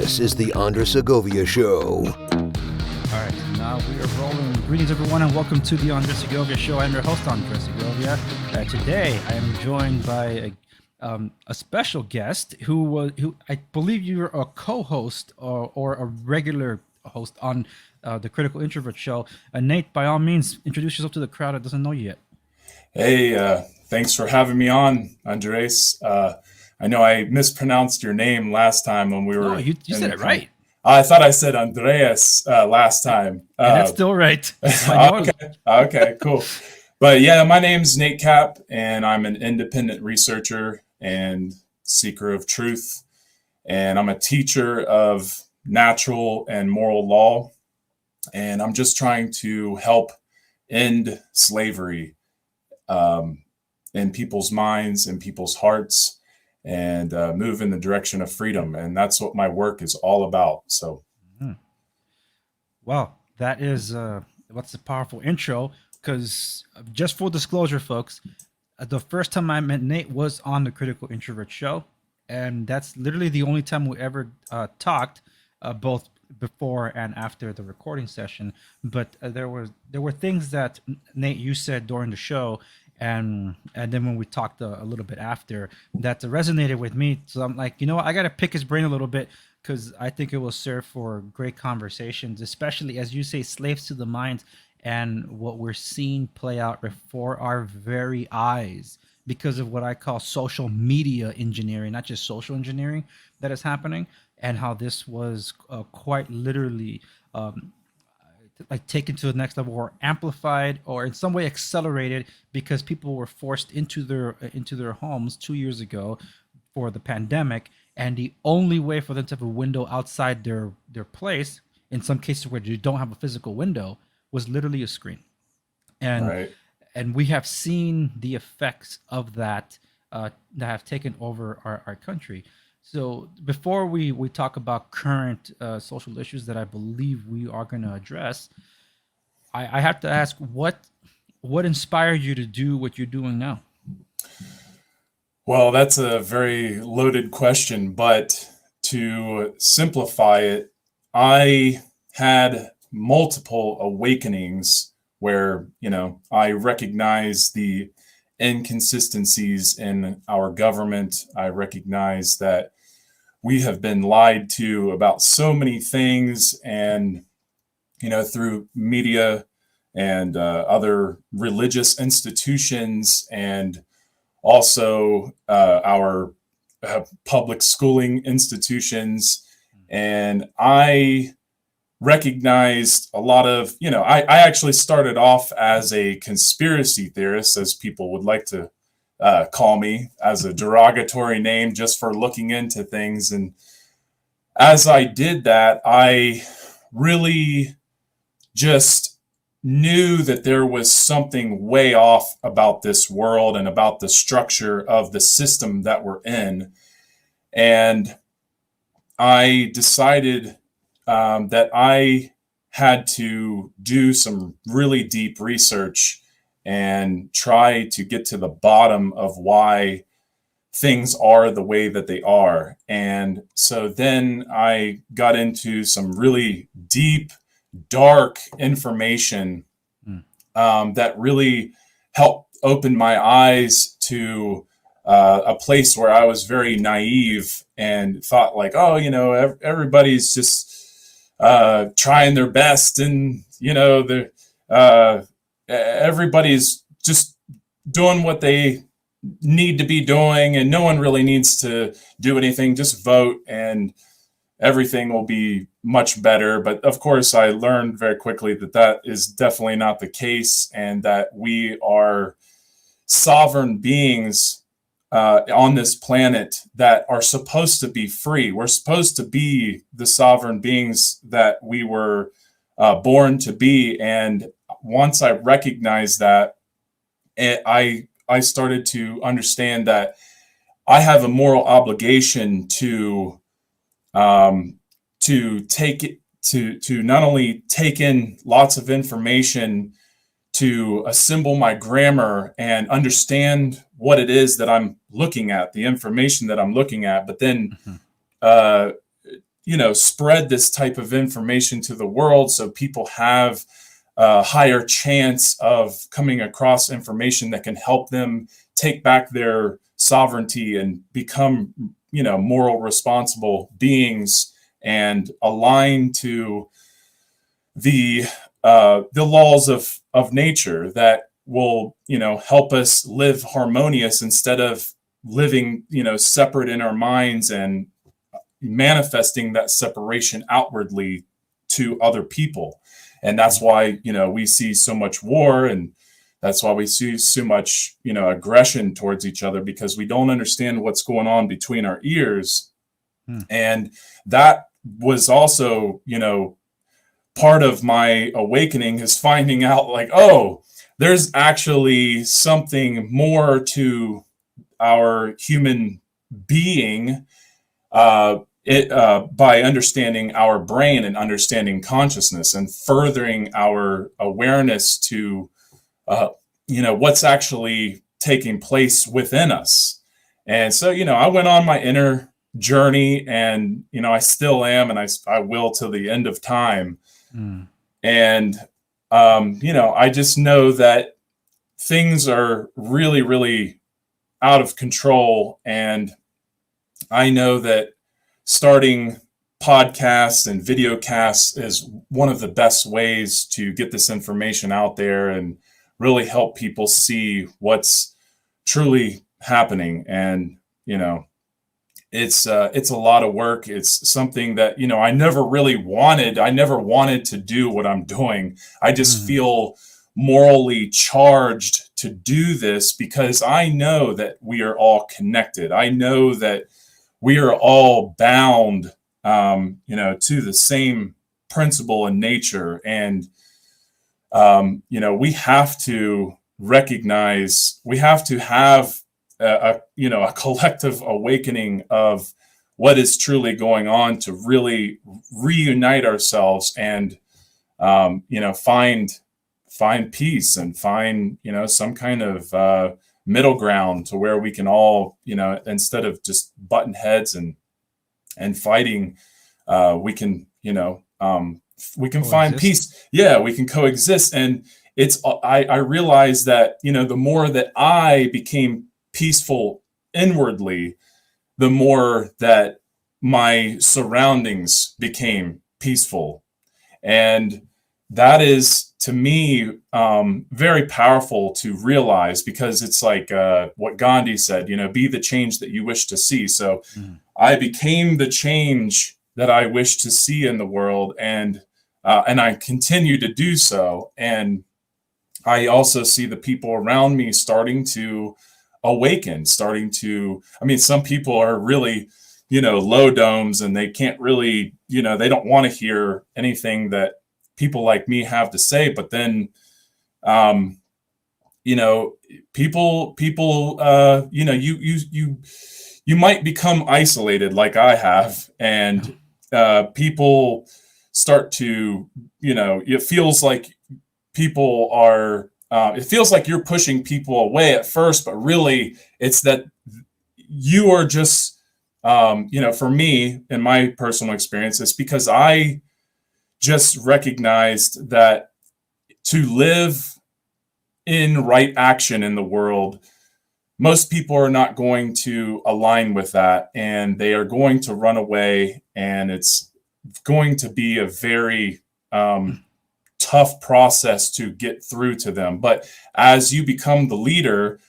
This is the Segovia Show. All right, now we are rolling. Greetings, everyone, and welcome to the Segovia Show. I'm your host, Segovia. Today, I am joined by a special guest who I believe you're a co-host or a regular host on the Critical Introverts Show. Nate, by all means, introduce yourself to the crowd that doesn't know you yet. Hey, thanks for having me on, Andres. I know I mispronounced your name last time when we were. No, you said it right. I thought I said Andreas last time. And that's still right. Okay, cool. But yeah, my name's Nate Cap, and I'm an independent researcher and seeker of truth. And I'm a teacher of natural and moral law. And I'm just trying to help end slavery in people's minds and people's hearts, and move in the direction of freedom. And that's what my work is all about. So, Well, that is what's a powerful intro, because just full disclosure, folks, the first time I met Nate was on the Critical Introverts Show. And that's literally the only time we ever talked, both before and after the recording session. But there were things that Nate, you said during the show, and then when we talked a little bit after, that resonated with me. So I'm like, you know what, I got to pick his brain a little bit, because I think it will serve for great conversations, especially, as you say, slaves to the mind, and what we're seeing play out before our very eyes because of what I call social media engineering, not just social engineering that is happening, and how this was quite literally like taken to the next level, or amplified, or in some way accelerated, because people were forced into their homes 2 years ago for the pandemic, and the only way for them to have a window outside their place, in some cases where you don't have a physical window, was literally a screen. And right. And we have seen the effects of that that have taken over our country. So before we talk about current social issues that I believe we are going to address, I have to ask, what inspired you to do what you're doing now? Well, that's a very loaded question, but to simplify it, I had multiple awakenings where, I recognize the inconsistencies in our government. I recognize that we have been lied to about so many things, and, through media and other religious institutions, and also our public schooling institutions. And I recognized a lot of, I actually started off as a conspiracy theorist, as people would like to call me, as a derogatory name just for looking into things. And as I did that, I really just knew that there was something way off about this world and about the structure of the system that we're in. And I decided that I had to do some really deep research and try to get to the bottom of why things are the way that they are. And so then I got into some really deep, dark information that really helped open my eyes to a place where I was very naive and thought like, oh, everybody's just trying their best, and everybody's just doing what they need to be doing, and no one really needs to do anything, just vote and everything will be much better. But of course, I learned very quickly that that is definitely not the case, and that we are sovereign beings on this planet that are supposed to be free. We're supposed to be the sovereign beings that we were born to be. And once I recognized that, I started to understand that I have a moral obligation to take it, to not only take in lots of information, to assemble my grammar and understand what it is that I'm looking at, the information that I'm looking at, but then spread this type of information to the world so people have a higher chance of coming across information that can help them take back their sovereignty and become, moral, responsible beings and align to the laws of nature that will, help us live harmonious instead of living, separate in our minds and manifesting that separation outwardly to other people. And that's why, we see so much war, and that's why we see so much, aggression towards each other, because we don't understand what's going on between our ears. And that was also, part of my awakening, is finding out like, oh, there's actually something more to our human being, by understanding our brain and understanding consciousness and furthering our awareness to, what's actually taking place within us. And so, I went on my inner journey, and, I still am, and I will till the end of time. And, I just know that things are really, really out of control. And I know that starting podcasts and video casts is one of the best ways to get this information out there and really help people see what's truly happening. And, it's a lot of work. It's something that, I never really wanted. I never wanted to do what I'm doing. I just feel morally charged to do this because I know that we are all connected. I know that we are all bound, to the same principle in nature. And, we have to recognize, we have to have a collective awakening of what is truly going on to really reunite ourselves and, find peace and find, some kind of middle ground to where we can all, instead of just button heads and fighting, we can, we can find peace. Yeah, we can coexist. And I realized that, the more that I became peaceful inwardly, the more that my surroundings became peaceful. And that is, to me, very powerful to realize, because it's like what Gandhi said, be the change that you wish to see. So I became the change that I wish to see in the world, and I continue to do so. And I also see the people around me starting to awaken, some people are really, low domes, and they can't really, they don't want to hear anything that people like me have to say. But then, people, you might become isolated like I have, and people start to, it feels like people are, it feels like you're pushing people away at first, but really it's that you are just, for me, in my personal experience, it's because I just recognized that to live in right action in the world, most people are not going to align with that, and they are going to run away, and it's going to be a very tough process to get through to them. But as you become the leader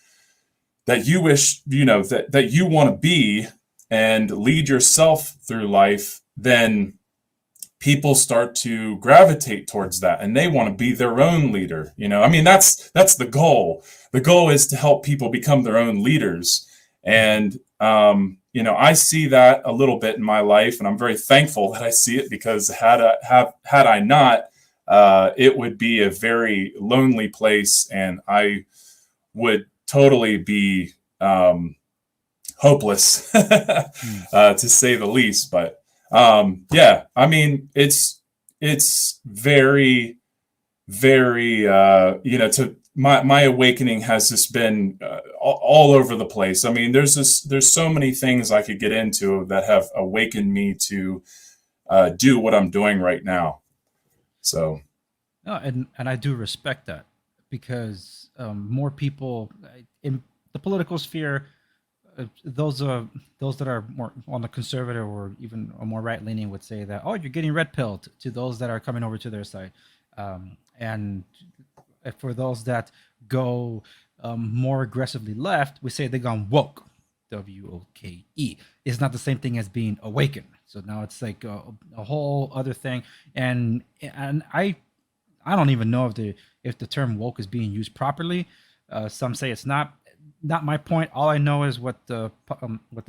that you wish, that you want to be, and lead yourself through life, then people start to gravitate towards that, and they want to be their own leader. That's the goal. The goal is to help people become their own leaders. And, I see that a little bit in my life, and I'm very thankful that I see it, because had I not, it would be a very lonely place, and I would totally be hopeless, to say the least. But it's very, very, to my awakening has just been all over the place. There's so many things I could get into that have awakened me to do what I'm doing right now. So, No, and I do respect that, because more people in the political sphere, those that are more on the conservative or even more right leaning would say that, oh, you're getting red pilled, to those that are coming over to their side, and for those that go more aggressively left, we say they've gone woke. WOKE is not the same thing as being awakened. So now it's like a whole other thing, and I don't even know if the term woke is being used properly. Some say it's not. Not my point. All I know is what the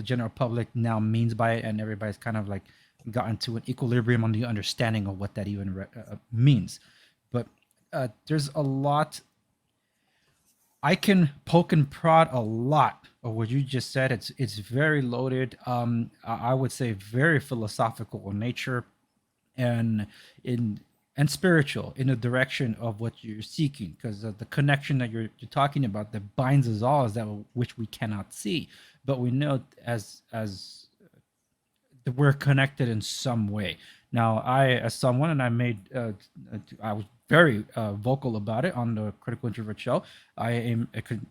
general public now means by it, and everybody's kind of like gotten to an equilibrium on the understanding of what that even means. But there's a lot. I can poke and prod a lot of what you just said. It's very loaded. I would say very philosophical in nature, and spiritual in the direction of what you're seeking, because the connection that you're talking about that binds us all is that which we cannot see, but we know as that we're connected in some way. Now, as someone, and I was very vocal about it on the Critical Introvert Show. I am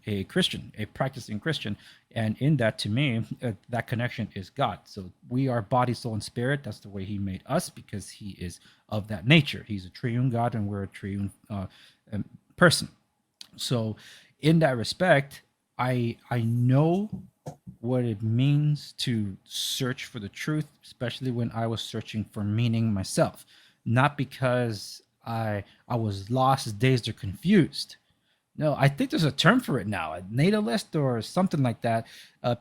a Christian, a practicing Christian, and in that, to me, that connection is God. So we are body, soul, and spirit. That's the way He made us, because He is of that nature. He's a triune God, and we're a triune person. So, in that respect, I know what it means to search for the truth, especially when I was searching for meaning myself, not because I was lost, dazed, or confused. No, I think there's a term for it now, a natalist or something like that.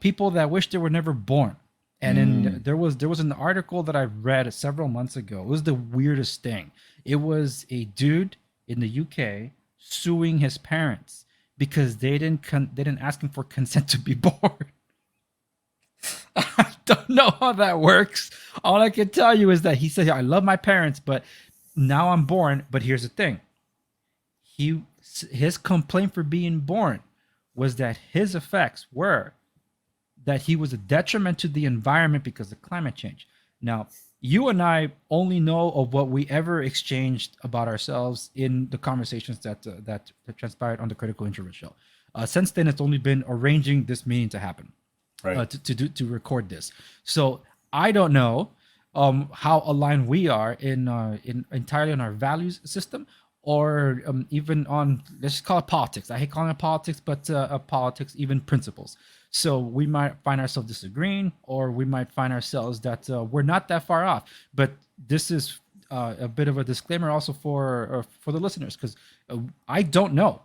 People that wish they were never born. And there was an article that I read several months ago. It was the weirdest thing. It was a dude in the UK suing his parents because they didn't ask him for consent to be born. I don't know how that works. All I can tell you is that he said, "I love my parents, but now I'm born." But here's the thing: his complaint for being born was that his effects were that he was a detriment to the environment because of climate change. Now, you and I only know of what we ever exchanged about ourselves in the conversations that transpired on the Critical Introvert Show. Since then, it's only been arranging this meeting to happen, right. to record this. So I don't know how aligned we are in entirely on our values system, or even on, let's just call it politics. I hate calling it politics, but politics, even principles. So we might find ourselves disagreeing, or we might find ourselves that we're not that far off. But this is a bit of a disclaimer also for the listeners, because I don't know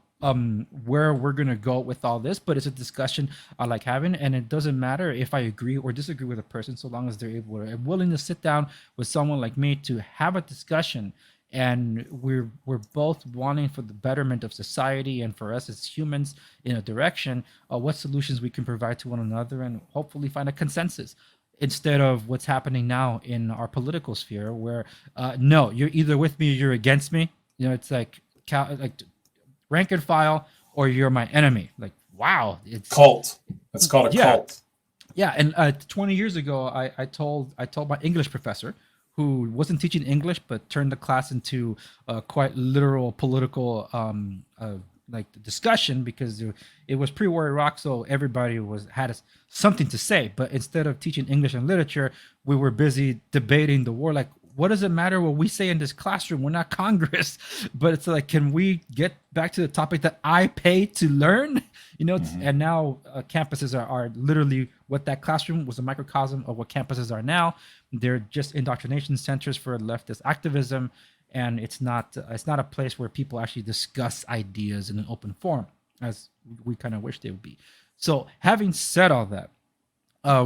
where we're going to go with all this, but it's a discussion I like having. And it doesn't matter if I agree or disagree with a person, so long as they're willing to sit down with someone like me to have a discussion. And we're both wanting for the betterment of society and for us as humans in a direction of what solutions we can provide to one another, and hopefully find a consensus, instead of what's happening now in our political sphere, where no, you're either with me or you're against me. It's like rank and file, or you're my enemy. Like, wow, it's cult. That's called a cult. Yeah, and 20 years ago, I told my English professor, who wasn't teaching English but turned the class into quite literal political discussion, because it was pre-war Iraq, so everybody had something to say. But instead of teaching English and literature, we were busy debating the war. Like, what does it matter what we say in this classroom? We're not Congress. But it's like, can we get back to the topic that I pay to learn? And now campuses are literally what that classroom was, a microcosm of what campuses are now. They're just indoctrination centers for leftist activism, and it's not a place where people actually discuss ideas in an open forum, as we kind of wish they would be. So, having said all that,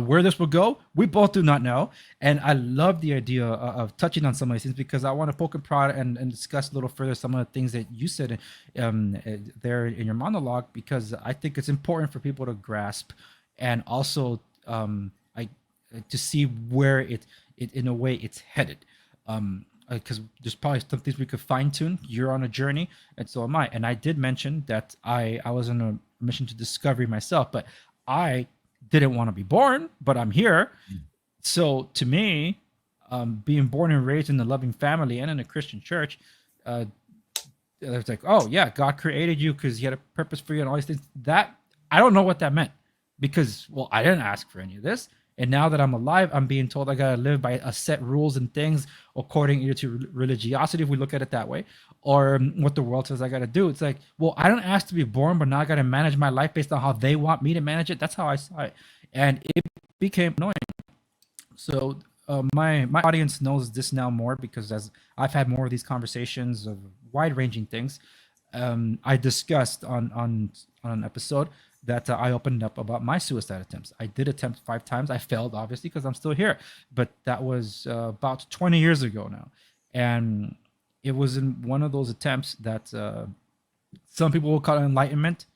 where this will go, we both do not know. And I love the idea of touching on some of these things, because I want to poke and prod and discuss a little further some of the things that you said there in your monologue, because I think it's important for people to grasp, and also to see where it in a way it's headed. Because there's probably some things we could fine tune. You're on a journey, and so am I. And I did mention that I was on a mission to discovery myself, but I didn't want to be born, but I'm here. So to me, being born and raised in a loving family and in a Christian church, it's like, oh yeah, God created you because He had a purpose for you and all these things. That I don't know what that meant because, well, I didn't ask for any of this. And now that I'm alive, I'm being told I gotta live by a set rules and things according either to religiosity, if we look at it that way, or what the world says I gotta do. It's like, well, I don't ask to be born, but now I gotta manage my life based on how they want me to manage it. That's how I saw it, and it became annoying. So my audience knows this now more because as I've had more of these conversations of wide ranging things, I discussed on an episode that I opened up about my suicide attempts. I did attempt 5 times. I failed, obviously, because I'm still here. But that was about 20 years ago now, and it was in one of those attempts that some people will call it enlightenment,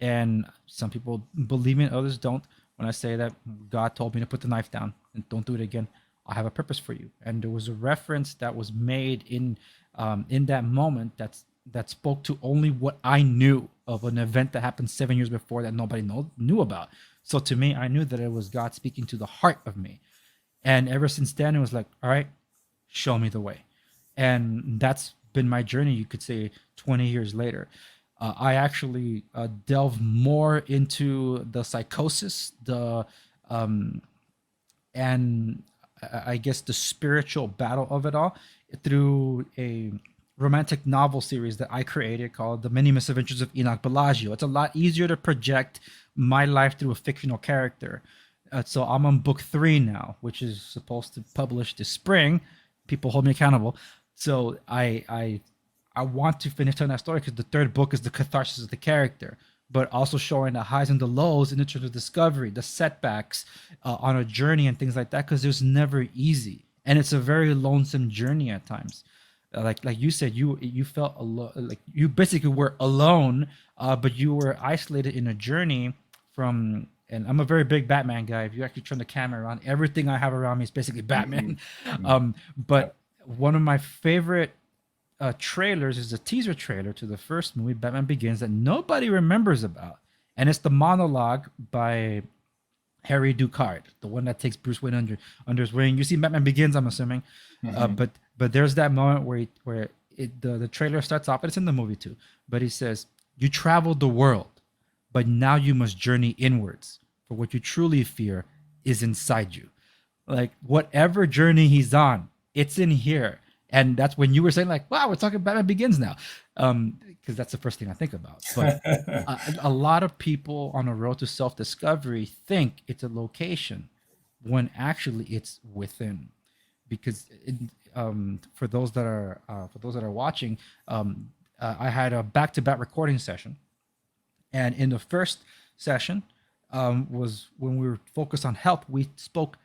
and some people believe in it, others don't. When I say that God told me to put the knife down and don't do it again, I have a purpose for you. And there was a reference that was made in that moment that spoke to only what I knew of an event that happened 7 years before that nobody knew about. So to me, I knew that it was God speaking to the heart of me. And ever since then, it was like, all right, show me the way. And that's been my journey, you could say, 20 years later. I actually delve more into the psychosis, and I guess the spiritual battle of it all through a romantic novel series that I created called The Many Misadventures of Enoch Bellagio. It's a lot easier to project my life through a fictional character. So I'm on book 3 now, which is supposed to publish this spring. People hold me accountable. So I want to finish telling that story because the 3rd book is the catharsis of the character, but also showing the highs and the lows in terms of discovery, the setbacks on a journey and things like that, because it was never easy. And it's a very lonesome journey at times. Like you said, you felt alone, like you basically were alone, but you were isolated in a journey from. And I'm a very big Batman guy. If you actually turn the camera around, everything I have around me is basically Batman. But one of my favorite trailers is a teaser trailer to the first movie, Batman Begins, that nobody remembers about, and it's the monologue by Harry Ducard, the one that takes Bruce Wayne under his wing. You see Batman Begins, I'm assuming, but there's that moment where the trailer starts off, and it's in the movie too. But he says, "You traveled the world, but now you must journey inwards, for what you truly fear is inside you." Like whatever journey he's on, it's in here. And that's when you were saying like, wow, we're talking Batman Begins now. Because that's the first thing I think about. But a lot of people on a road to self-discovery think it's a location when actually it's within. Because for those that are watching, I had a back-to-back recording session. And in the first session was when we were focused on health, we spoke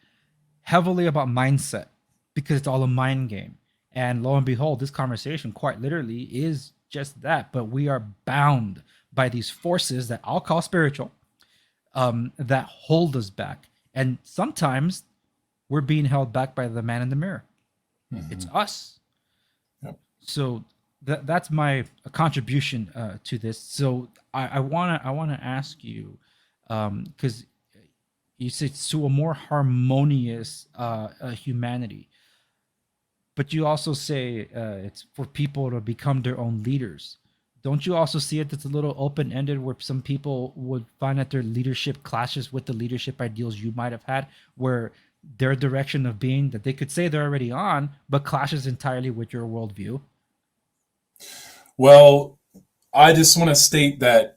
heavily about mindset because it's all a mind game. And lo and behold, this conversation quite literally is just that. But we are bound by these forces that I'll call spiritual, that hold us back. And sometimes we're being held back by the man in the mirror. It's us. Yep. So that's my contribution to this. So I wanna ask you, because you said to a more harmonious humanity. But you also say it's for people to become their own leaders. Don't you also see it that's a little open-ended where some people would find that their leadership clashes with the leadership ideals you might have had, where their direction of being that they could say they're already on, but clashes entirely with your worldview? Well, I just want to state that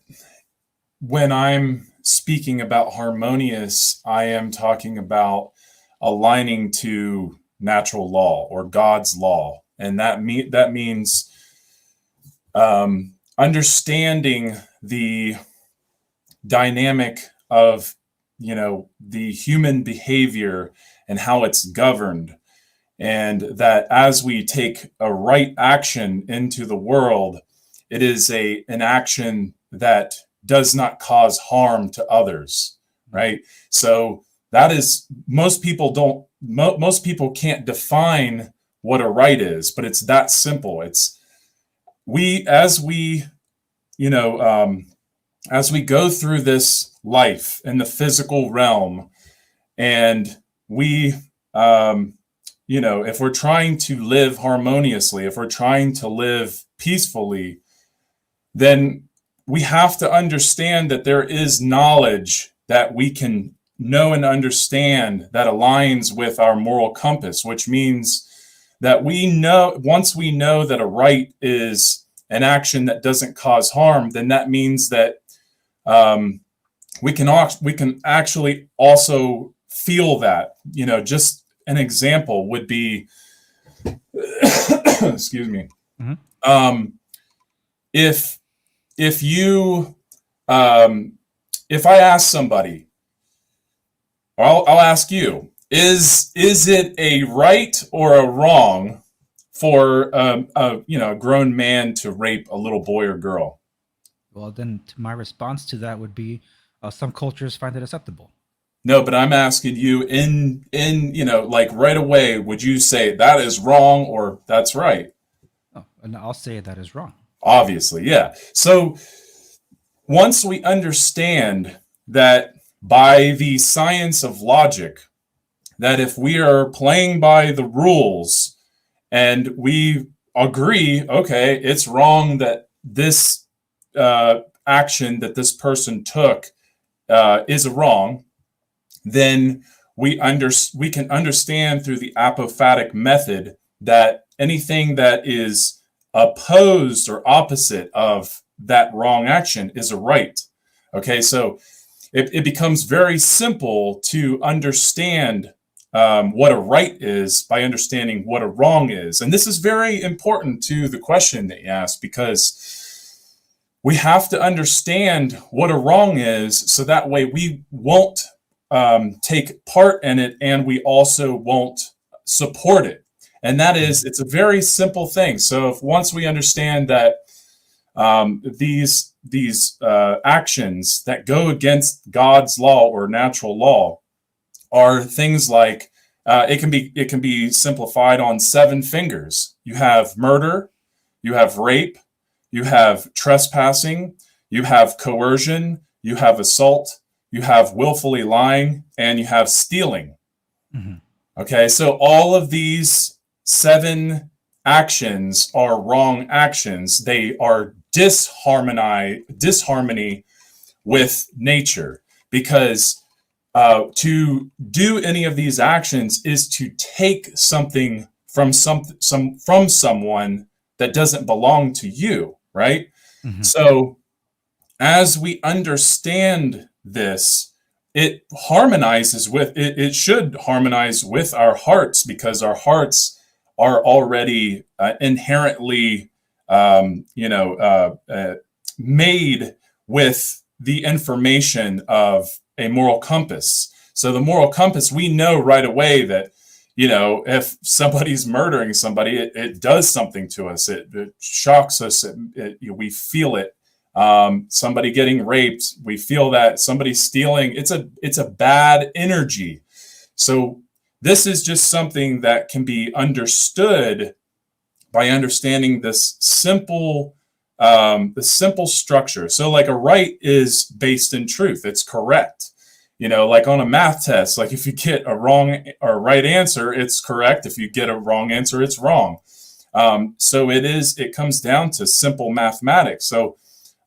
when I'm speaking about harmonious, I am talking about aligning to natural law or God's law, and that means understanding the dynamic of the human behavior and how it's governed, and that as we take a right action into the world, it is an action that does not cause harm to others, right? So that is, most people can't define what a right is, but it's that simple. It's as we go through this life in the physical realm, and we if we're trying to live harmoniously, if we're trying to live peacefully, then we have to understand that there is knowledge that we can know and understand that aligns with our moral compass, which means that once we know that a right is an action that doesn't cause harm, then that means that we can actually also feel that. Just an example would be, excuse me, if you if I ask somebody, or I'll ask you, is it a right or a wrong for a grown man to rape a little boy or girl? Well, then my response to that would be, some cultures find it acceptable. No, but I'm asking you in like right away, would you say that is wrong or that's right? Oh, and I'll say that is wrong. Obviously, yeah. So once we understand that by the science of logic, that if we are playing by the rules and we agree, okay, it's wrong that this action that this person took is wrong, then we can understand through the apophatic method that anything that is opposed or opposite of that wrong action is a right. Okay, so it becomes very simple to understand what a right is by understanding what a wrong is. And this is very important to the question that you asked, because we have to understand what a wrong is so that way we won't take part in it and we also won't support it. And that is, it's a very simple thing. So if once we understand that these actions that go against God's law or natural law are things like it can be simplified on 7 fingers. You have murder, you have rape, you have trespassing, you have coercion, you have assault, you have willfully lying, and you have stealing. Mm-hmm. Okay, so all of these 7 actions are wrong actions. They are disharmony with nature, because to do any of these actions is to take something from someone that doesn't belong to you, right? Mm-hmm. So as we understand this, it harmonizes with it should harmonize with our hearts, because our hearts are already inherently made with the information of a moral compass. So the moral compass, we know right away that, if somebody's murdering somebody, it does something to us. It shocks us. We feel it. Somebody getting raped, we feel that. Somebody stealing, it's a bad energy. So this is just something that can be understood by understanding this simple structure. So like a right is based in truth. It's correct. Like on a math test, like if you get a wrong or right answer, it's correct. If you get a wrong answer, it's wrong. So it comes down to simple mathematics. So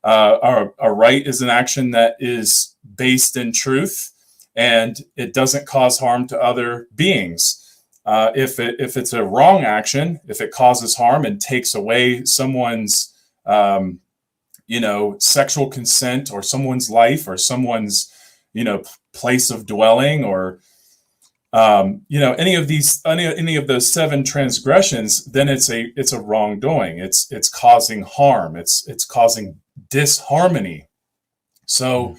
a right is an action that is based in truth, and it doesn't cause harm to other beings. If it's a wrong action, if it causes harm and takes away someone's sexual consent, or someone's life, or someone's place of dwelling, or any of those 7 transgressions, then it's a wrongdoing. It's causing harm. It's causing disharmony. So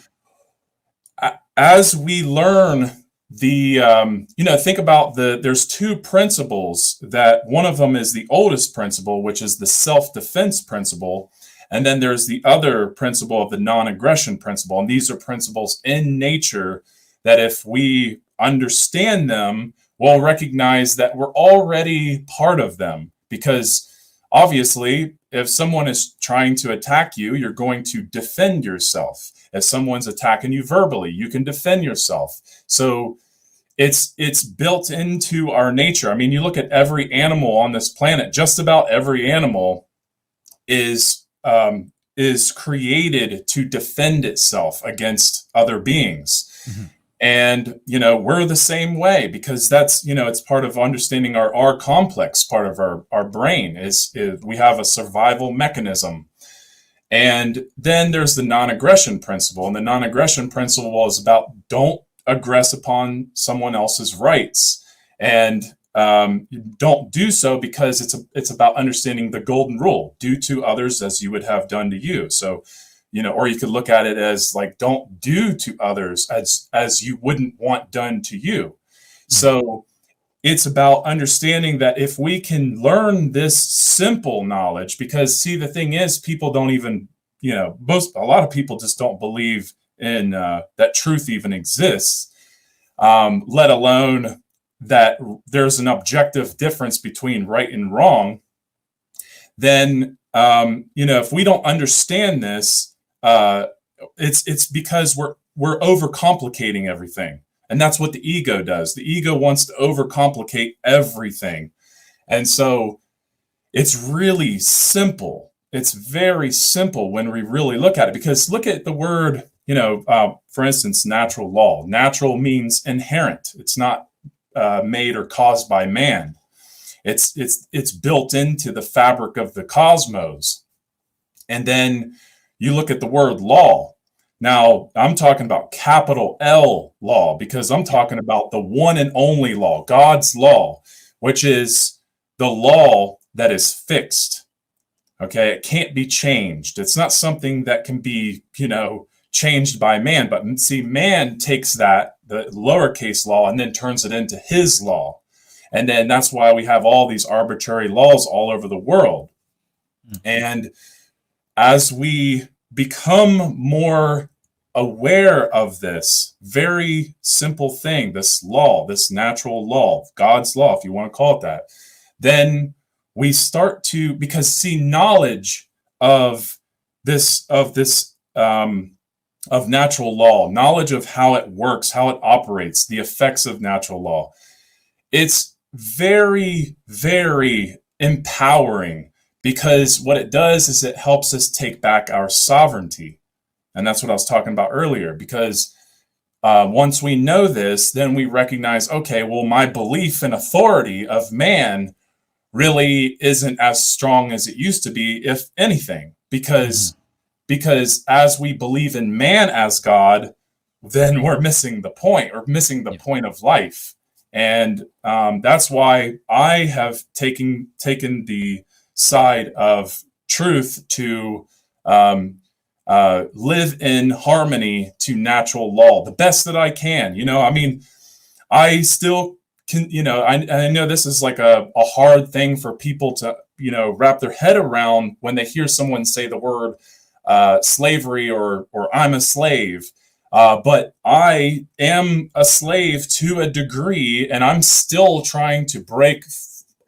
as we learn think about there's 2 principles. That one of them is the oldest principle, which is the self-defense principle. And then there's the other principle of the non-aggression principle. And these are principles in nature that if we understand them, we'll recognize that we're already part of them. Because obviously, if someone is trying to attack you, you're going to defend yourself. If someone's attacking you verbally, you can defend yourself. So it's built into our nature. I mean, you look at every animal on this planet, just about every animal is created to defend itself against other beings. Mm-hmm. And, we're the same way, because that's, it's part of understanding our complex part of our brain is we have a survival mechanism. And then there's the non-aggression principle. And the non-aggression principle is about don't aggress upon someone else's rights. And don't do so, because it's about understanding the golden rule: do to others as you would have done to you. So, or you could look at it as like, don't do to others as you wouldn't want done to you. Mm-hmm. So it's about understanding that if we can learn this simple knowledge, because see, the thing is, people don't even, a lot of people just don't believe in that truth even exists, let alone that there's an objective difference between right and wrong. Then, if we don't understand this, it's because we're overcomplicating everything. And that's what the ego does. The ego wants to overcomplicate everything. And so it's really simple. It's very simple when we really look at it, because look at the word, for instance, natural law. Natural means inherent. It's not made or caused by man. It's built into the fabric of the cosmos. And then you look at the word law. Now, I'm talking about capital L law, because I'm talking about the one and only law, God's law, which is the law that is fixed. Okay, it can't be changed. It's not something that can be, changed by man. But see, man takes that, the lowercase law, and then turns it into his law. And then that's why we have all these arbitrary laws all over the world. Mm-hmm. And as we become more aware of this very simple thing, this law, this natural law, God's law, if you want to call it that, then we start to, because see, knowledge of natural law, knowledge of how it works, how it operates, the effects of natural law, it's very, very empowering, because what it does is it helps us take back our sovereignty. And that's what I was talking about earlier, because once we know this, then we recognize, okay, well, my belief in authority of man really isn't as strong as it used to be, if anything, because as we believe in man as God, then we're missing the point, or missing the point of life. And that's why I have taken the side of truth to live in harmony to natural law the best that I can. I still can, I know this is like a hard thing for people to, wrap their head around when they hear someone say the word slavery or I'm a slave. But I am a slave to a degree, and I'm still trying to break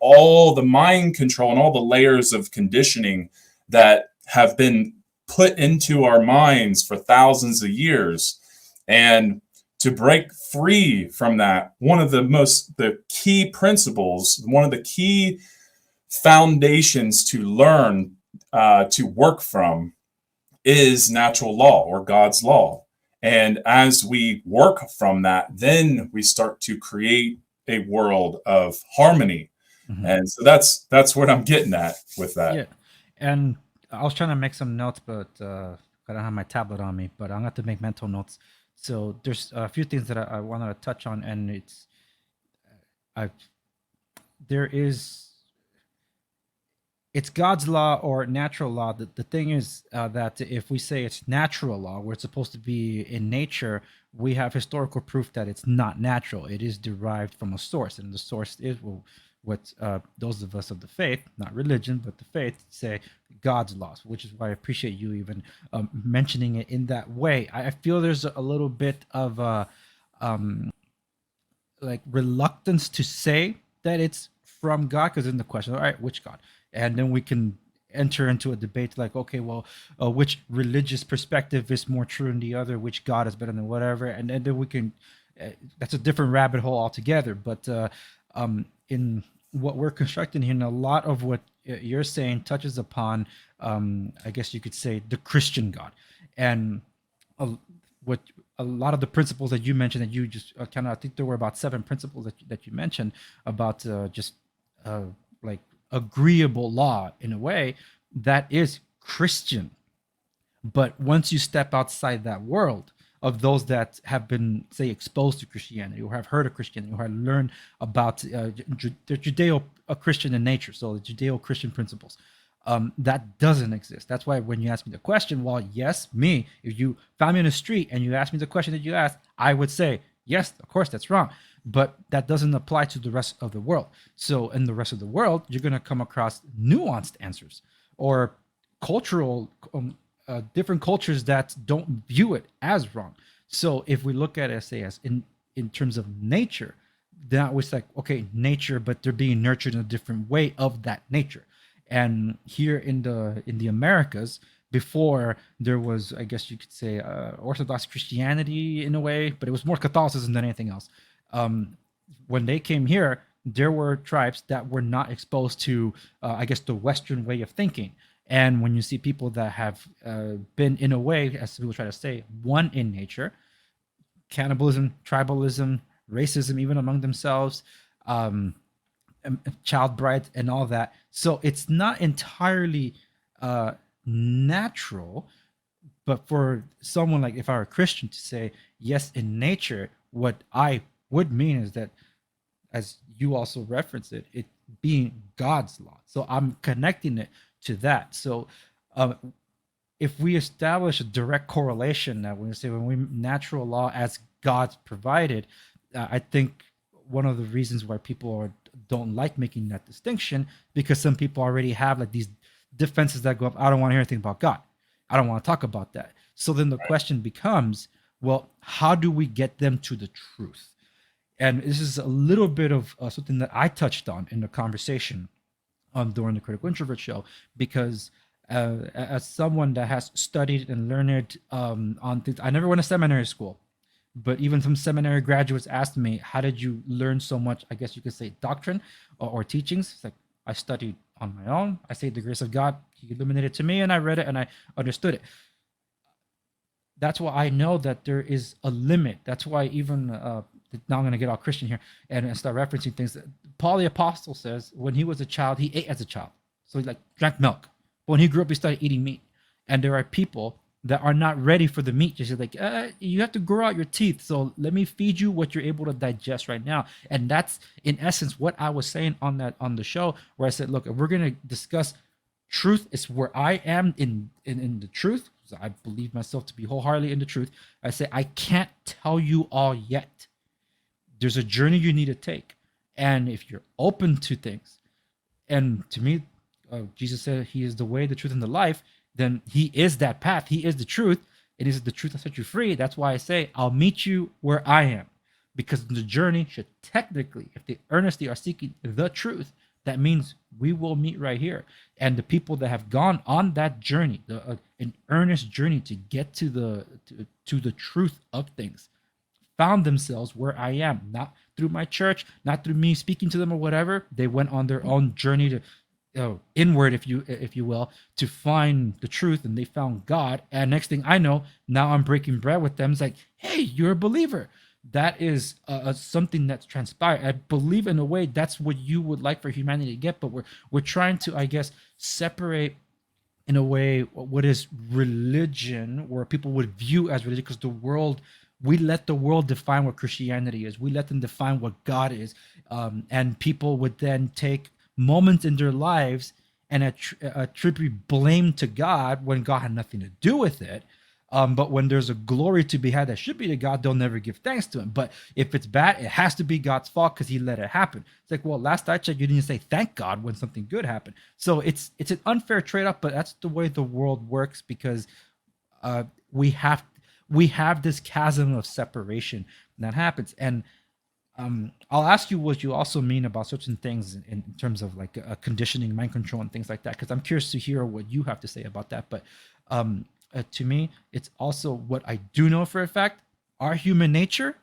all the mind control and all the layers of conditioning that have been put into our minds for thousands of years. And to break free from that, one of the key principles, one of the key foundations to learn to work from is natural law, or God's law. And as we work from that, then we start to create a world of harmony. Mm-hmm. And so that's what I'm getting at with that. Yeah. And I was trying to make some notes, but I don't have my tablet on me, but I'm going to have to make mental notes. So there's a few things that I wanted to touch on, and it's God's law or natural law. The thing is that if we say it's natural law, where it's supposed to be in nature, we have historical proof that it's not natural. It is derived from a source, and the source is what those of us of the faith, not religion, but the faith, say God's laws, which is why I appreciate you even mentioning it in that way. I feel there's a little bit of like reluctance to say that it's from God, because in the question, all right, which God? And then we can enter into a debate like, okay, well, which religious perspective is more true than the other? Which God is better than whatever? And then we can, That's a different rabbit hole altogether. But in what we're constructing here, and a lot of what you're saying touches upon, I guess you could say, the Christian God, and what a lot of the principles that you mentioned, that you just kind of, I think there were about 7 principles that you mentioned about just like agreeable law in a way that is Christian. But once you step outside that world of those that have been, say, exposed to Christianity, or have heard of Christianity, or have learned about the Judeo-Christian in nature, so the Judeo-Christian principles, that doesn't exist. That's why when you ask me the question, well, yes, me, if you found me in the street and you asked me the question that you asked, I would say, yes, of course, that's wrong. But that doesn't apply to the rest of the world. So in the rest of the world, you're going to come across nuanced answers, or cultural, different cultures that don't view it as wrong. So if we look at it, say, as in terms of nature, then it's like, okay, nature, but they're being nurtured in a different way of that nature. And here in the Americas, before, there was, I guess you could say, Orthodox Christianity in a way, but it was more Catholicism than anything else. When they came here, there were tribes that were not exposed to, I guess, the Western way of thinking. And when you see people that have been, in a way, as people try to say, one in nature, cannibalism, tribalism, racism, even among themselves, child brides, and all that. So it's not entirely natural, but for someone like, if I were a Christian, to say, yes, in nature, what I would mean is that, as you also reference it, it being God's law. So I'm connecting it to that. So if we establish a direct correlation, that when we say, when we natural law as God's provided, I think one of the reasons why people don't like making that distinction, because some people already have like these defenses that go up. I don't want to hear anything about God. I don't want to talk about that. So then the question becomes, well, how do we get them to the truth? And this is a little bit of something that I touched on in the conversation during the Critical Introvert Show, because as someone that has studied and learned on things, I never went to seminary school, but even some seminary graduates asked me, how did you learn so much, I guess you could say, doctrine or teachings? It's like, I studied on my own. I say the grace of God, he illuminated to me, and I read it and I understood it. That's why I know that there is a limit. That's why even now I'm going to get all Christian here and start referencing things. Paul the Apostle says when he was a child, he ate as a child. So he like drank milk. But when he grew up, he started eating meat. And there are people that are not ready for the meat. Just like, you have to grow out your teeth. So let me feed you what you're able to digest right now. And that's in essence what I was saying on the show, where I said, look, if we're going to discuss truth, is where I am in the truth. I believe myself to be wholeheartedly in the truth. I say, I can't tell you all yet. There's a journey you need to take. And if you're open to things, and to me, Jesus said he is the way, the truth, and the life, then he is that path. He is the truth. It is the truth that sets you free. That's why I say, I'll meet you where I am. Because the journey should technically, if they earnestly are seeking the truth, that means we will meet right here. And the people that have gone on that journey, an earnest journey to get to the truth of things, found themselves where I am, not through my church, not through me speaking to them or whatever. They went on their own journey to inward, if you will, to find the truth, and they found God. And next thing I know, now I'm breaking bread with them. It's like, hey, you're a believer. That is something that's transpired. I believe in a way that's what you would like for humanity to get, but we're trying to, I guess, separate in a way what is religion, or people would view as religion, because the world, we let the world define what Christianity is. We let them define what God is, and people would then take moments in their lives and attribute blame to God when God had nothing to do with it. But when there's a glory to be had that should be to God, they'll never give thanks to him. But if it's bad, it has to be God's fault because he let it happen. It's like, well, last I checked, you didn't say thank God when something good happened. So it's an unfair trade-off, but that's the way the world works, because we have this chasm of separation that happens. And I'll ask you what you also mean about certain things in terms of like conditioning, mind control, and things like that, because I'm curious to hear what you have to say about that. But to me, it's also what I do know for a fact. Our human nature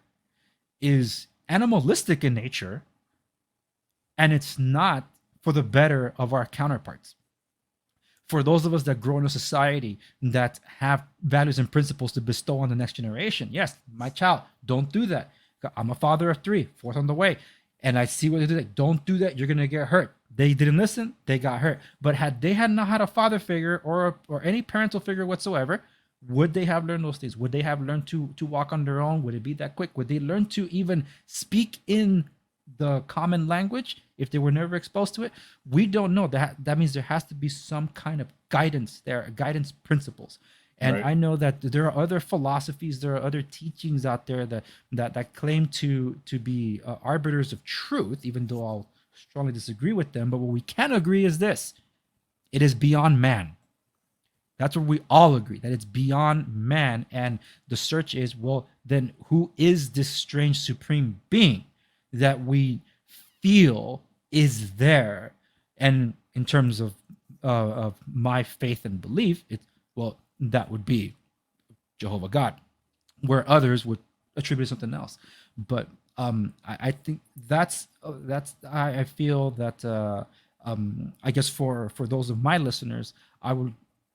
is animalistic in nature, and it's not for the better of our counterparts. For those of us that grow in a society that have values and principles to bestow on the next generation, yes, my child, don't do that. I'm a father of 3, 4th on the way, and I see what they do. Like, don't do that. You're gonna get hurt. They didn't listen. They got hurt. But had they had not had a father figure or any parental figure whatsoever, would they have learned those things? Would they have learned to walk on their own? Would it be that quick? Would they learn to even speak in the common language if they were never exposed to it? We don't know. That means there has to be some kind of guidance there, guidance principles. And Right. I know that there are other philosophies, there are other teachings out there that claim to be arbiters of truth, even though I'll strongly disagree with them. But what we can agree is this: it is beyond man. That's where we all agree, that it's beyond man. And the search is, well, then who is this strange supreme being that we feel is there? And in terms of my faith and belief, well, that would be Jehovah God, where others would attribute something else. But I think that's I feel that I guess for those of my listeners, I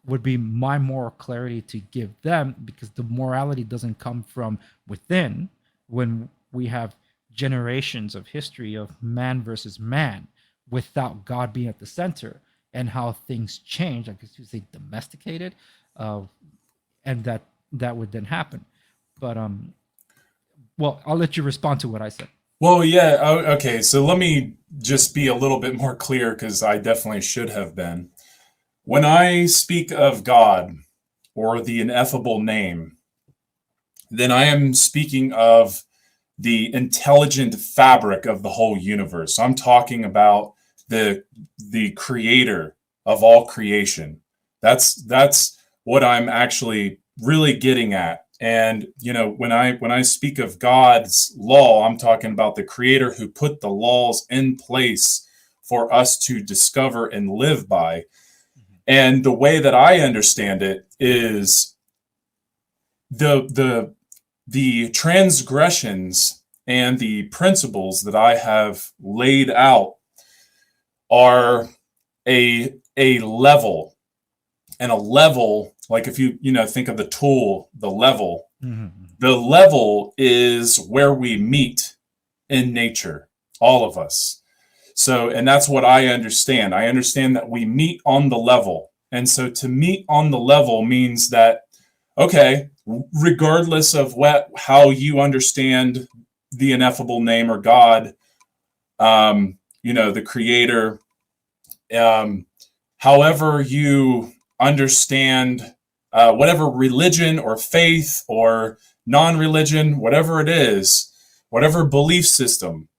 would be my moral clarity to give them, because the morality doesn't come from within. When we have generations of history of man versus man without God being at the center, and how things change, I guess you say domesticated, and that would then happen. But well, I'll let you respond to what I said. Well, yeah. Okay. So let me just be a little bit more clear, because I definitely should have been. When I speak of God or the ineffable name, then I am speaking of the intelligent fabric of the whole universe. I'm talking about the creator of all creation. That's what I'm actually really getting at. And when I speak of God's law, I'm talking about the creator who put the laws in place for us to discover and live by. And the way that I understand it is the transgressions and the principles that I have laid out are a level. And a level, like if you think of the tool, the level is where we meet in nature, all of us. So, and that's what I understand. I understand that we meet on the level. And so to meet on the level means that, okay, regardless of how you understand the ineffable name or God, the creator, however you understand whatever religion or faith or non-religion, whatever it is, whatever belief system,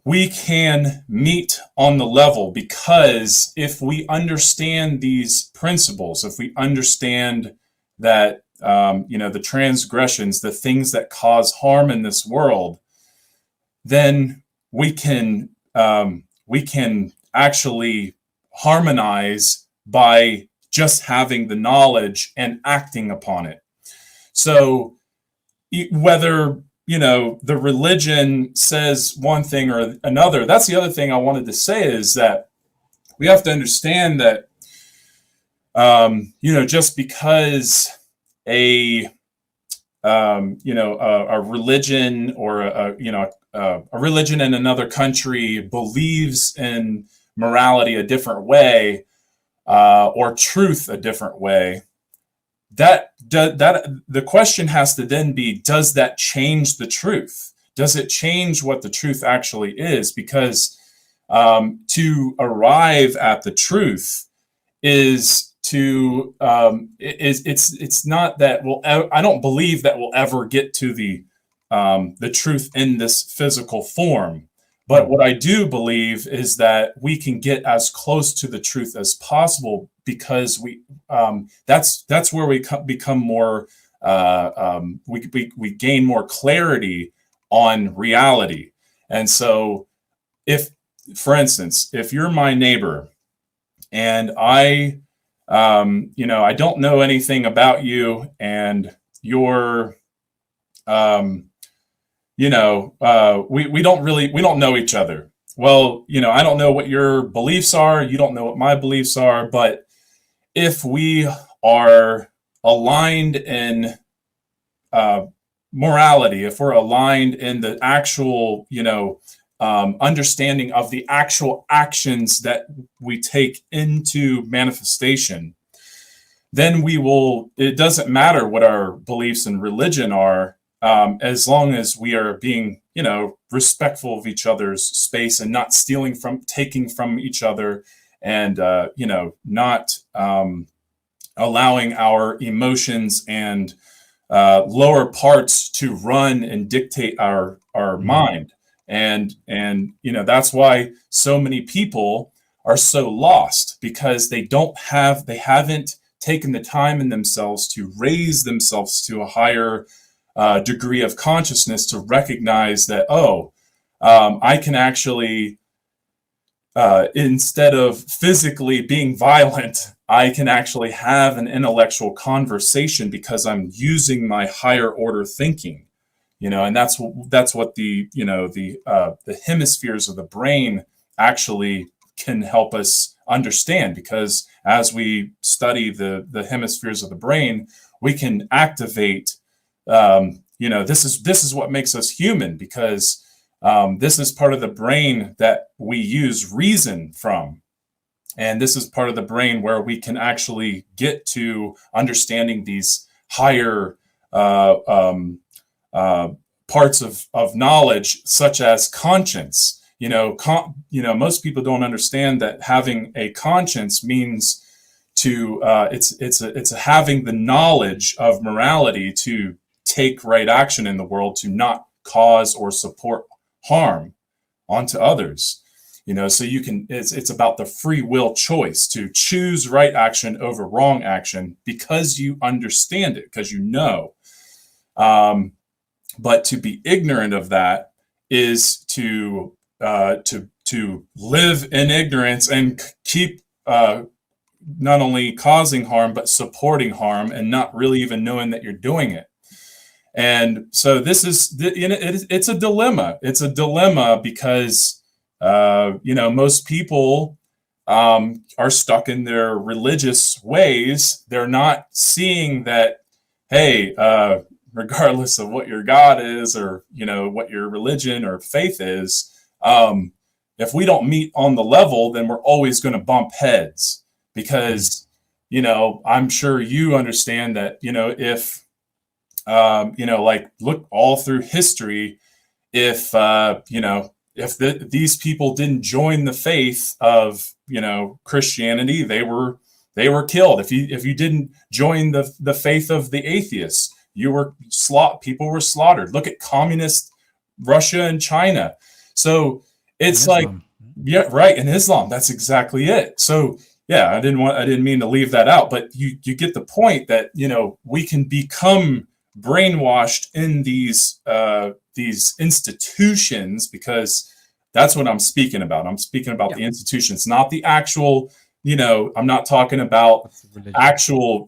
we can meet on the level, because if we understand these principles, if we understand that, the transgressions, the things that cause harm in this world, then we can actually harmonize by just having the knowledge and acting upon it. So whether the religion says one thing or another, that's the other thing I wanted to say, is that we have to understand that just because a religion or a religion in another country believes in morality a different way, or truth a different way, that the question has to then be, does that change the truth? Does it change what the truth actually is? Because to arrive at the truth is to it's not that I don't believe that we'll ever get to the truth in this physical form. But what I do believe is that we can get as close to the truth as possible, because that's where we become more we gain more clarity on reality. And so, for instance, if you're my neighbor and I don't know anything about you, and you're we don't know each other. Well, I don't know what your beliefs are. You don't know what my beliefs are. But if we are aligned in morality, if we're aligned in the actual, understanding of the actual actions that we take into manifestation, then it doesn't matter what our beliefs and religion are, as long as we are being, respectful of each other's space and not taking from each other, and, not allowing our emotions and lower parts to run and dictate our mind. And that's why so many people are so lost, because they haven't taken the time in themselves to raise themselves to a higher degree of consciousness, to recognize that, I can actually, instead of physically being violent, I can actually have an intellectual conversation because I'm using my higher order thinking, and that's what the hemispheres of the brain actually can help us understand. Because as we study the hemispheres of the brain, we can activate, this is what makes us human, because this is part of the brain that we use reason from. And this is part of the brain where we can actually get to understanding these higher parts of knowledge, such as conscience. Most people don't understand that having a conscience means it's having the knowledge of morality to take right action in the world, to not cause or support harm onto others. So it's about the free will choice to choose right action over wrong action, because you understand it, because but to be ignorant of that is to live in ignorance and keep not only causing harm, but supporting harm, and not really even knowing that you're doing it. And so it's a dilemma. It's a dilemma because most people are stuck in their religious ways. They're not seeing that, hey, regardless of what your God is, or what your religion or faith is, if we don't meet on the level, then we're always going to bump heads. Because I'm sure you understand that if like, look all through history, if these people didn't join the faith of Christianity, they were killed. If you didn't join the faith of the atheists, people were slaughtered. Look at communist Russia and China. So it's like, yeah, right, in Islam, that's exactly it. So yeah, I didn't mean to leave that out, but you get the point that we can become brainwashed in these institutions, because that's what I'm speaking about. I'm speaking about the institutions, not the actual. I'm not talking about actual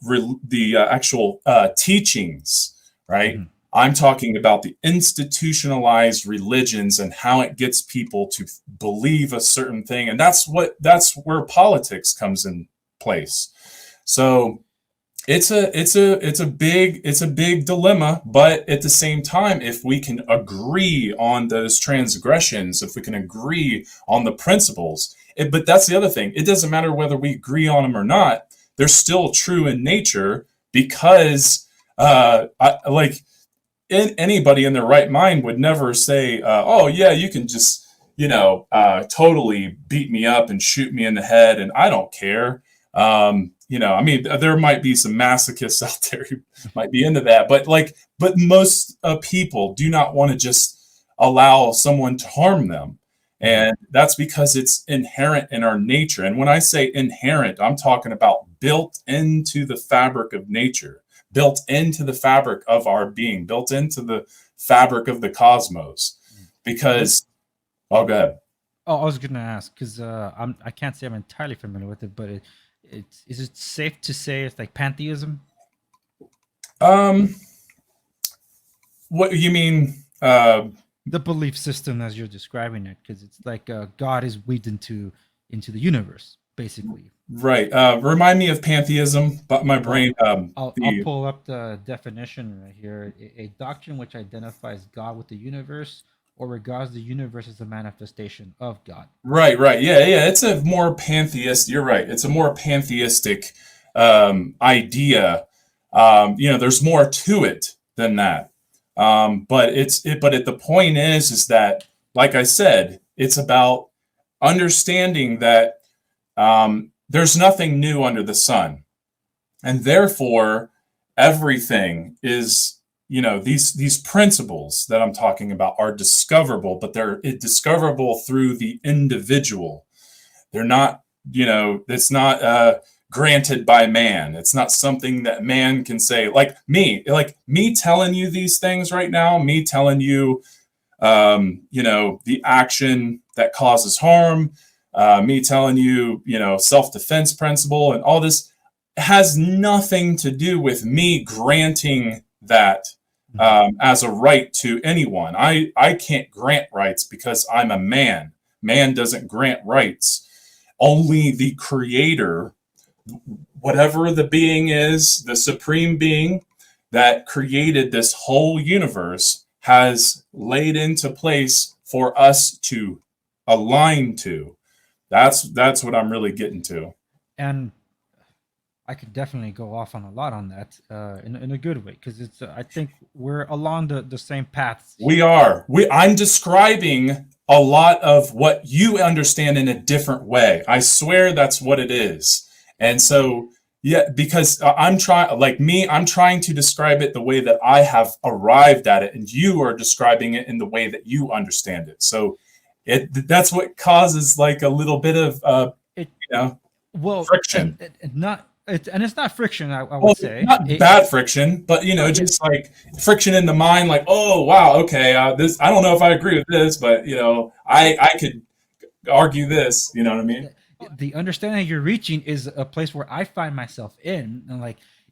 teachings, right? Mm-hmm. I'm talking about the institutionalized religions and how it gets people to believe a certain thing, and that's where politics comes in place. So it's a big dilemma, but at the same time, if we can agree on those transgressions, if we can agree on the principles, but that's the other thing. It doesn't matter whether we agree on them or not; they're still true in nature, because anybody in their right mind would never say, "Oh yeah, you can just totally beat me up and shoot me in the head, and I don't care." There might be some masochists out there who might be into that, but most people do not want to just allow someone to harm them. And that's because it's inherent in our nature. And when I say inherent, I'm talking about built into the fabric of nature, built into the fabric of our being, built into the fabric of the cosmos. Because, go ahead. Oh, I was going to ask, because I can't say I'm entirely familiar with it, but is it safe to say it's like pantheism? What you mean? The belief system as you're describing it, because it's like God is weaved into the universe, basically. Right. Remind me of pantheism, but my Well, brain. I'll pull up the definition right here. A doctrine which identifies God with the universe or regards the universe as a manifestation of God. Right, right. Yeah, yeah. It's a more pantheist. You're right. It's a more pantheistic idea. There's more to it than that. But the point is that, like I said, it's about understanding that there's nothing new under the sun, and therefore everything is, these principles that I'm talking about are discoverable, but they're discoverable through the individual. They're not, it's not granted by man. It's not something that man can say, like me telling you these things right now, me telling you, the action that causes harm, me telling you, self-defense principle and all this has nothing to do with me granting that as a right to anyone. I can't grant rights because I'm a man. Man doesn't grant rights. Only the creator, whatever the being is, the supreme being that created this whole universe, has laid into place for us to align to. That's what I'm really getting to. And I could definitely go off on a lot on that in a good way, because it's I think we're along the same paths. We are. I'm describing a lot of what you understand in a different way. I swear that's what it is. And so, yeah, because I'm trying to describe it the way that I have arrived at it, and you are describing it in the way that you understand it. So that's what causes like a little bit of friction. It's not friction, I would say. Not bad friction, but just like friction in the mind, like, oh wow, okay, this, I don't know if I agree with this, but I could argue this. You know what I mean? The understanding you're reaching is a place where I find myself in,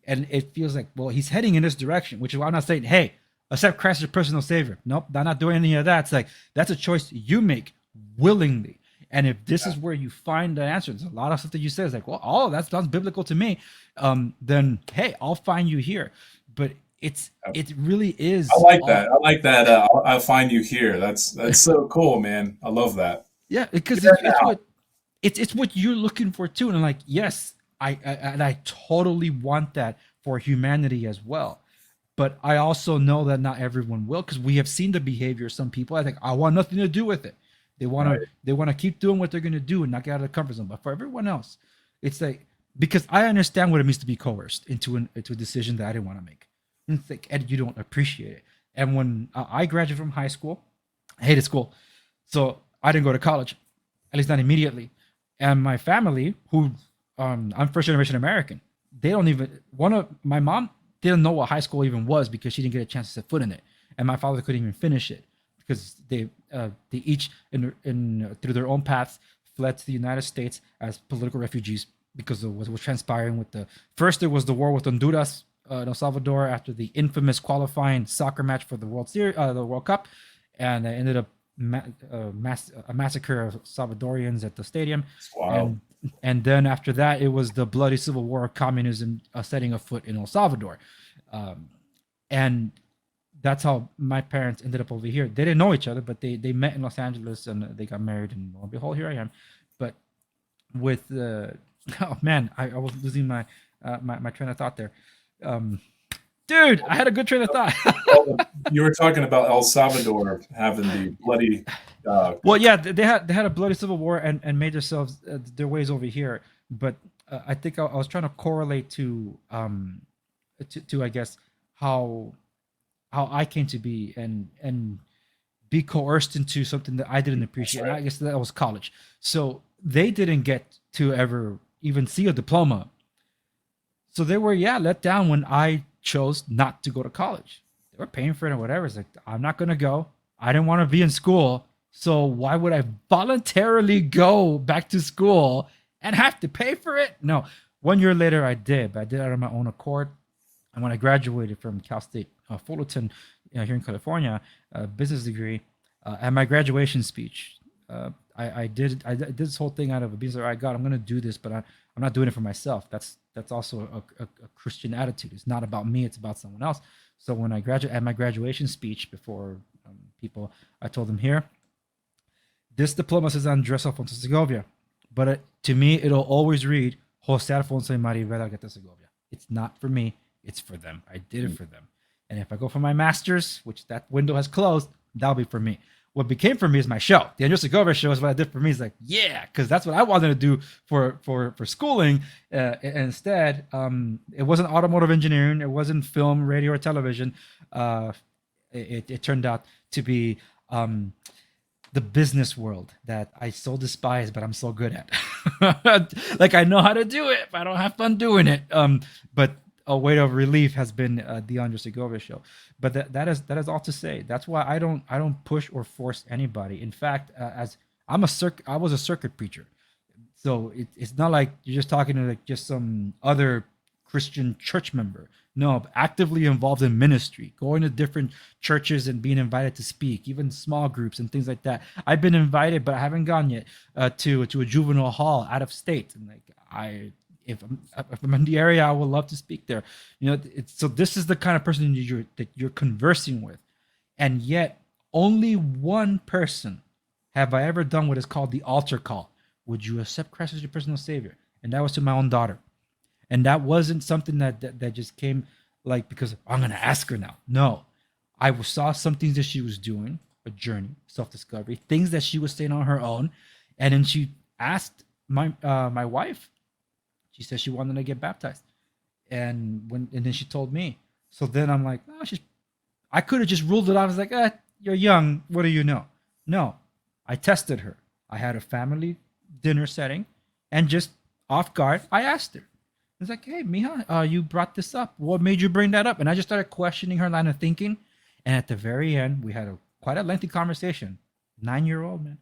and it feels like, well, he's heading in this direction, which is why I'm not saying, hey, accept Christ as your personal savior. Nope, I'm not doing any of that. It's like that's a choice you make willingly. And if this is where you find the answer, there's a lot of stuff that you say is like, well, all that sounds biblical to me. Then hey, I'll find you here. But it really is. I like that. I like that. I'll find you here. That's so cool, man. I love that. Yeah, because it's what you're looking for too. And I'm like, yes, I totally want that for humanity as well. But I also know that not everyone will, because we have seen the behavior of some people. I think I want nothing to do with it. They want to keep doing what they're going to do and not get out of the comfort zone. But for everyone else, it's like, because I understand what it means to be coerced into a decision that I didn't want to make. And it's like, Ed, you don't appreciate it. And when I graduated from high school, I hated school. So I didn't go to college, at least not immediately. And my family, who I'm first generation American, my mom didn't know what high school even was because she didn't get a chance to set foot in it. And my father couldn't even finish it, because they each in through their own paths fled to the United States as political refugees because of what was transpiring with first there was the war with Honduras and El Salvador after the infamous qualifying soccer match for the the World Cup, and it ended up a massacre of Salvadorians at the stadium. Wow. And then after that, it was the bloody civil war of communism setting afoot in El Salvador, and that's how my parents ended up over here. They didn't know each other, but they met in Los Angeles and they got married, and lo and behold, here I am. But with oh man, I was losing my my train of thought there. Dude, I had a good train of thought. You were talking about El Salvador having the bloody. Well, yeah, they had a bloody civil war and made themselves their ways over here. But I think I was trying to correlate to I guess how I came to be and be coerced into something that I didn't appreciate. Right. I guess that was college. So they didn't get to ever even see a diploma. So they were, let down when I chose not to go to college. They were paying for it or whatever. It's like, I'm not going to go. I didn't want to be in school. So why would I voluntarily go back to school and have to pay for it? No. 1 year later, I did. But I did it out of my own accord. And when I graduated from Cal State Fullerton here in California, business degree. At my graduation speech, I did this whole thing out of a business. All right, God, I'm going to do this, but I'm not doing it for myself. That's also a Christian attitude. It's not about me. It's about someone else. So when I at my graduation speech before people, I told them here, this diploma says Andres Alfonso Segovia, but to me, it'll always read Jose Alfonso y María Vergara Segovia. It's not for me. It's for them. I did it for them. And if I go for my master's, which that window has closed, that'll be for me. What became for me is my show. The Andres Segovia show is what I did for me. It's like, yeah, because that's what I wanted to do for schooling. And instead, it wasn't automotive engineering. It wasn't film, radio, or television. It turned out to be the business world that I so despise, but I'm so good at. Like, I know how to do it, but I don't have fun doing it. But a weight of relief has been the Andres Segovia show. But that is all to say. That's why I don't push or force anybody. In fact, as I was a circuit preacher, so it's not like you're just talking to like just some other Christian church member. No, I'm actively involved in ministry, going to different churches and being invited to speak, even small groups and things like that. I've been invited, but I haven't gone yet to a juvenile hall out of state. And like if I'm in the area, I would love to speak there. You know, so this is the kind of person that you're conversing with, and yet only one person have I ever done what is called the altar call. Would you accept Christ as your personal savior? And that was to my own daughter. And that wasn't something that just came like because I'm going to ask her now. No, I saw some things that she was doing, a journey, self-discovery, things that she was saying on her own. And then she asked my wife. She said she wanted to get baptized. And then she told me. So then I'm like, oh, I could have just ruled it out. I was like, you're young. What do you know? No, I tested her. I had a family dinner setting, and just off guard, I asked her. It's like, hey, Mija, you brought this up. What made you bring that up? And I just started questioning her line of thinking. And at the very end, we had quite a lengthy conversation. 9-year-old, man.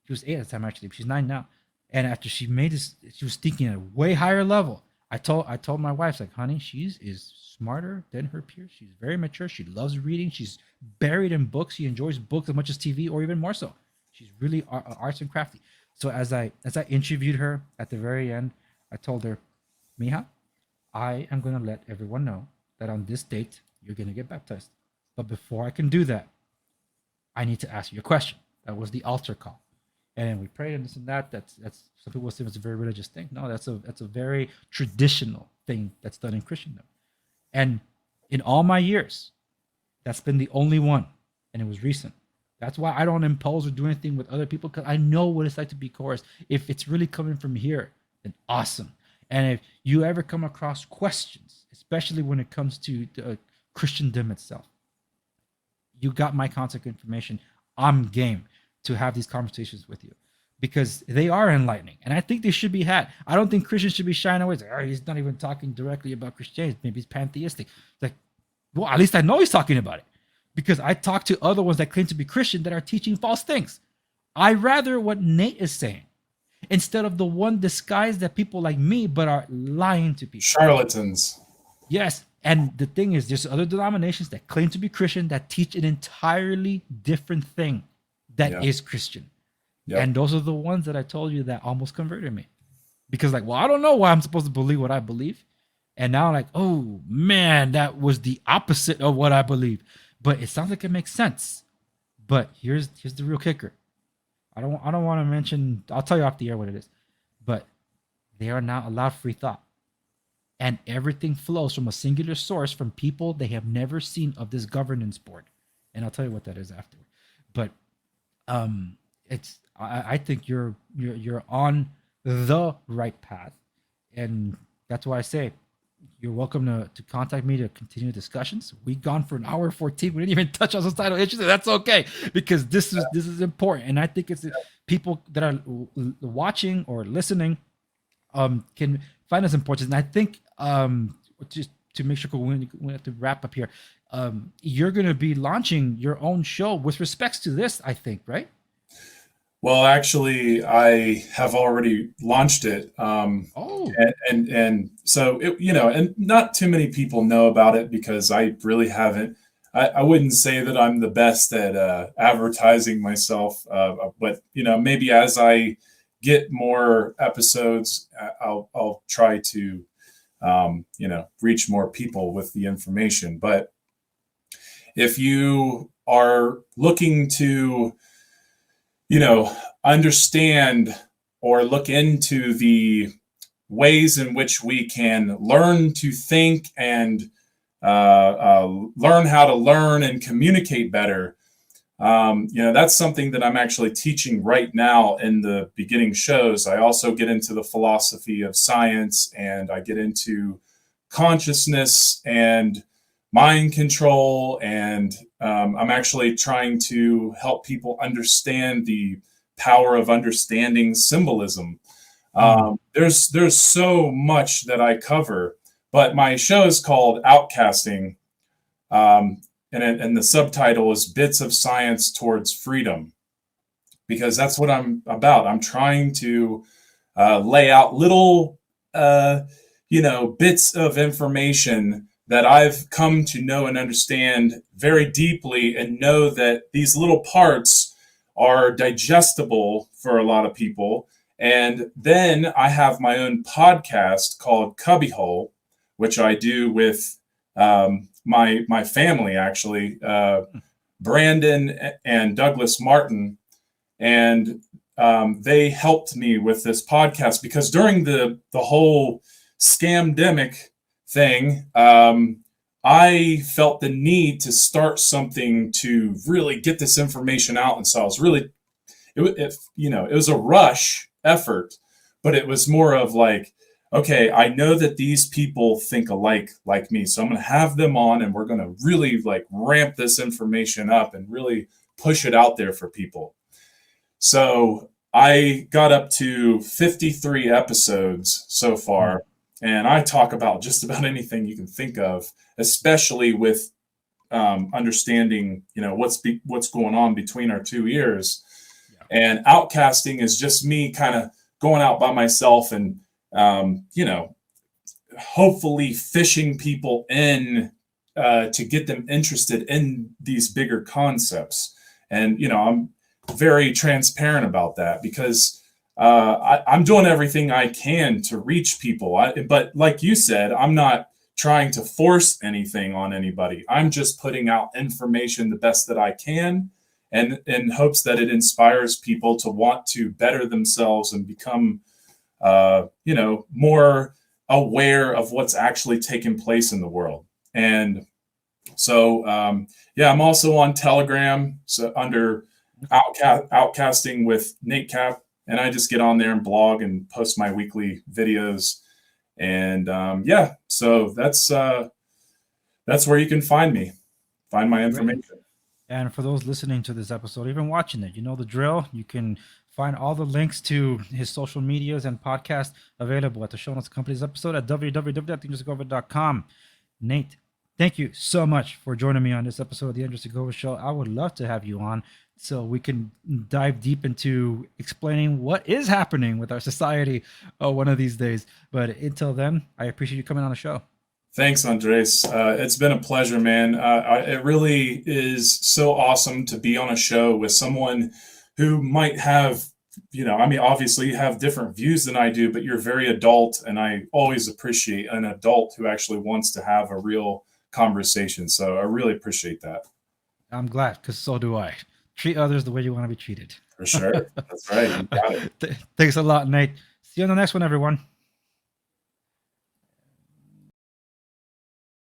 She was 8 at the time, actually. She's 9 now. And after she made this, she was thinking at a way higher level. I told my wife, like, honey, she is smarter than her peers. She's very mature. She loves reading. She's buried in books. She enjoys books as much as TV, or even more so. She's really arts and crafty. So as I interviewed her at the very end, I told her, Mija, I am going to let everyone know that on this date, you're going to get baptized. But before I can do that, I need to ask you a question. That was the altar call. And we prayed and this and that. That's some people say it's a very religious thing. No, that's a very traditional thing that's done in Christendom. And in all my years, that's been the only one. And it was recent. That's why I don't impose or do anything with other people, because I know what it's like to be coerced. If it's really coming from here, then awesome. And if you ever come across questions, especially when it comes to Christendom itself, you got my contact information. I'm game to have these conversations with you, because they are enlightening, and I think they should be had. I don't think Christians should be shying away. It's like, oh, he's not even talking directly about Christianity. Maybe he's pantheistic. It's like, well, at least I know he's talking about it, because I talk to other ones that claim to be Christian that are teaching false things. I rather what Nate is saying, instead of the one disguise that people like me but are lying to people. Charlatans. Yes. And the thing is, there's other denominations that claim to be Christian that teach an entirely different thing that is Christian. Yep. And those are the ones that I told you that almost converted me. Because like, well, I don't know why I'm supposed to believe what I believe. And now I'm like, oh man, that was the opposite of what I believe. But it sounds like it makes sense. But here's the real kicker. I don't want to mention, I'll tell you off the air what it is. But they are not allowed free thought. And everything flows from a singular source from people they have never seen of this governance board. And I'll tell you what that is afterward. But I think you're on the right path. And that's why I say you're welcome to contact me to continue discussions. We've gone for an hour 14. We didn't even touch on societal issues. And that's okay, because this is important. And I think it's people that are watching or listening can find this important. And I think just to make sure we have to wrap up here, you're going to be launching your own show with respects to this, I think, right? Well, actually, I have already launched it. And so, and not too many people know about it, because I really haven't I wouldn't say that I'm the best at advertising myself, but maybe as I get more episodes, I'll try to reach more people with the information. But if you are looking to understand or look into the ways in which we can learn to think and learn how to learn and communicate better. That's something that I'm actually teaching right now in the beginning shows. I also get into the philosophy of science, and I get into consciousness and mind control. And I'm actually trying to help people understand the power of understanding symbolism. There's so much that I cover. But my show is called Outcasting, and the subtitle is Bits of Science Towards Freedom, because that's what I'm about. I'm trying to lay out little, bits of information that I've come to know and understand very deeply, and know that these little parts are digestible for a lot of people. And then I have my own podcast called Cubby Whole, which I do with my family, actually, Brandon and Douglas Martin. And they helped me with this podcast because during the whole scamdemic thing, I felt the need to start something to really get this information out. And so I was really, it was a rush effort, but it was more of like, okay, I know that these people think alike like me, so I'm going to have them on, and we're going to really ramp this information up and really push it out there for people. So I got up to 53 episodes so far, and I talk about just about anything you can think of, especially with understanding, what's going on between our two ears. Yeah. And Outcasting is just me kind of going out by myself and hopefully fishing people in to get them interested in these bigger concepts. And, I'm very transparent about that because I'm doing everything I can to reach people. But like you said, I'm not trying to force anything on anybody. I'm just putting out information the best that I can, and in hopes that it inspires people to want to better themselves and become more aware of what's actually taking place in the world. And so, I'm also on Telegram, so under Outcasting with Nate Cap, and I just get on there and blog and post my weekly videos. And so that's where you can find me, find my information. And for those listening to this episode, even watching it, you know the drill. You can find all the links to his social medias and podcast available at the show notes company's episode at www.thensegovia.com. Nate, thank you so much for joining me on this episode of the Andrew Segovia Show. I would love to have you on so we can dive deep into explaining what is happening with our society one of these days. But until then, I appreciate you coming on the show. Thanks, Andres. It's been a pleasure, man. It really is so awesome to be on a show with someone who might have, obviously you have different views than I do, but you're very adult, and I always appreciate an adult who actually wants to have a real conversation. So I really appreciate that. I'm glad, because so do I. Treat others the way you want to be treated. For sure. That's right. You got it. Thanks a lot, Nate. See you on the next one, everyone.